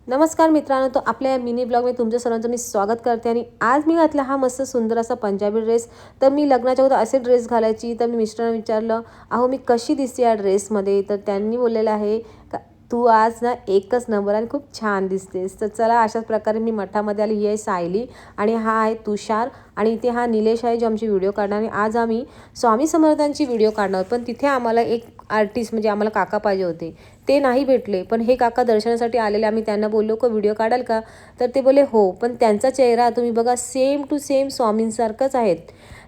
नमस्कार मित्रांनो, तो आपल्या या मिनी ब्लॉगमध्ये तुमच्या सर्वांचं मी स्वागत करते। आणि आज मी घातला हा मस्त सुंदर असा पंजाबी ड्रेस। तर मी लग्नाच्या अगोदर असे ड्रेस घालायची, तर मी मिस्टरांना विचारलं, अहो मी कशी दिसते या ड्रेसमध्ये? तर त्यांनी बोललेलं आहे का तू आज ना एकच नंबर आणि खूप छान दिसतेस। तर चला, अशाच प्रकारे मी मठामध्ये आली। ही आहे सायली आणि हा आहे तुषार आणि इथे हा निलेश आहे, जो आमची व्हिडिओ काढणार। आणि आज आम्ही स्वामी समर्थांची व्हिडिओ काढणार, पण तिथे आम्हाला एक आर्टिस्ट म्हणजे आम्हाला काका पाहिजे होते, ते नाही भेटले। पण हे काका दर्शनासाठी आलेले। आम्ही त्यांना बोललो का व्हिडिओ काढाल का? तर ते बोले हो, पण त्यांचा चेहरा तुम्ही बघा सेम टू सेम स्वामींसारखंच आहेत।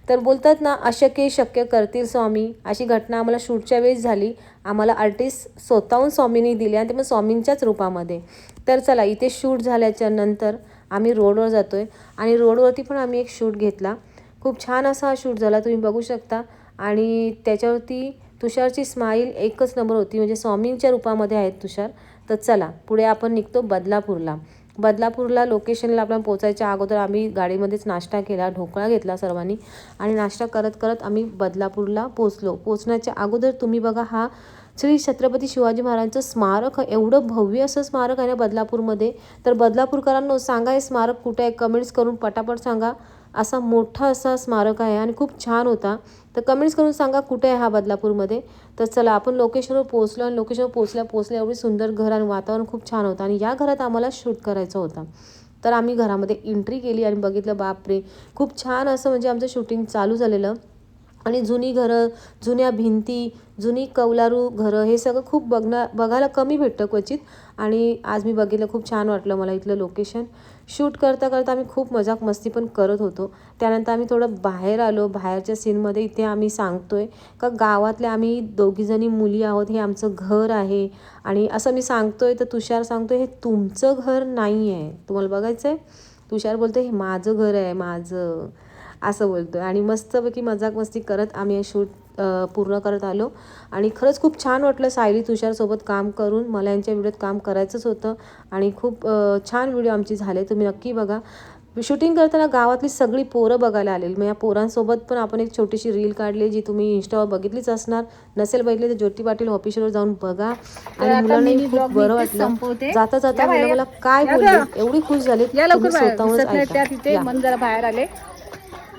तर बोलतात ना, अशक्य शक्य करतील स्वामी, अशी घटना आम्हाला शूटच्या वेळेस झाली। आम्हाला आर्टिस्ट स्वतःहून स्वामींनी दिले आणि ते पण स्वामींच्याच रूपामध्ये। तर चला, इथे शूट झाल्याच्या नंतर आम्ही रोडवर जातोय आणि रोडवरती पण आम्ही एक शूट घेतला। खूप छान असा हा शूट झाला, तुम्ही बघू शकता। आणि त्याच्यावरती तुषारची स्माईल एकच नंबर होती, म्हणजे स्वामींच्या रूपामध्ये आहेत तुषार। तर चला, पुढे आपण निघतो बदलापूरला लोकेशनला आपल्याला पोचायच्या अगोदर आम्ही गाडीमध्येच नाश्ता केला, ढोकळा घेतला सर्वांनी आणि नाश्ता करत करत आम्ही बदलापूरला पोचलो। पोचण्याच्या अगोदर तुम्ही बघा, हा श्री छत्रपती शिवाजी महाराजांचं स्मारक, एवढं भव्य असं स्मारक आहे ना बदलापूरमध्ये। तर बदलापूरकरांनो, सांगा हे स्मारक कुठे आहे, कमेंट्स करून पटापट सांगा। असा मोठा असा स्मारक आहे आणि खूप छान होता। तर कमेंट्स करून सांगा कुठे आहे हा बदलापूरमध्ये। तर चला, आपण लोकेशनवर पोहोचलो आणि लोकेशनवर पोचल्या एवढी सुंदर घर आणि वातावरण खूप छान होतं आणि या घरात आम्हाला शूट करायचा होता। तर आम्ही घरामध्ये एंट्री केली आणि बघितलं, बापरे, खूप छान असं म्हणजे आमचं शूटिंग चालू झालेलं। आणि जुनी घरं, जुन्या भिंती, जुनी कौलारू घरं, हे सगळं खूप बघायला कमी भेटतं क्वचित। आणि आज मी बघितलं, खूप छान वाटलं मला इथलं लोकेशन। शूट करता करता आम्ही खूप मजाक मस्ती पण करत होतो। त्यानंतर आम्ही थोडं बाहेर आलो। बाहेरच्या सीनमध्ये इथे आम्ही सांगतोय का गावातल्या आम्ही दोघीजणी मुली आहोत, हे आमचं घर आहे। आणि असं मी सांगतोय तर तुषार सांगतोय, हे तुमचं घर नाही आहे, तुम्हाला बघायचं आहे? तुषार बोलतोय, हे माझं घर आहे, माझं, असं बोलतोय। आणि मस्तपैकी मजाक मस्ती करत आम्ही हे शूट पूर्ण करत आलो। आणि खरंच खूप छान वाटलं सायली तुषारसोबत काम करून। मला यांच्या व्हिडिओत काम करायचंच होतं आणि खूप छान व्हिडिओ आमची झाले, तुम्ही नक्की बघा। शूटिंग करताना गावातली सगळी पोरं बघायला आलेली, मग या पोरांसोबत पण आपण एक छोटीशी रील काढली, जी तुम्ही इंस्टावर बघितलीच असणार। नसेल बघितली तर ज्योती पाटील ऑफिशियलवर जाऊन बघा। आणि मुलांनाही खूप बरं वाटलं। जाता जाता मुलं मला काय बोलले, एवढी खुश झाली, तुम्ही स्वतःहूनच ऐका। तिथे मन जरा बाहेर आले,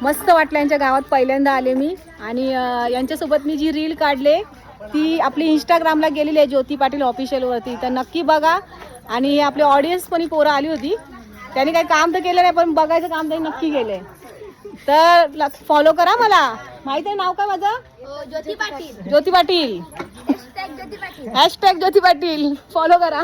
मस्त वाटलं। यांच्या गावात पहिल्यांदा आले मी आणि यांच्यासोबत मी जी रील काढले ती आपली इंस्टाग्रामला गेलेली आहे, ज्योती पाटील ऑफिशियलवरती, तर नक्की बघा। आणि आपली ऑडियन्स पण पोरं आली होती, त्यांनी काही काम तर केलं नाही, पण बघायचं काम त्यांनी नक्की केलंय। तर फॉलो करा मला, माहिती आहे नाव काय माझं? ज्योती पाटील, #ज्योती पाटील, फॉलो करा।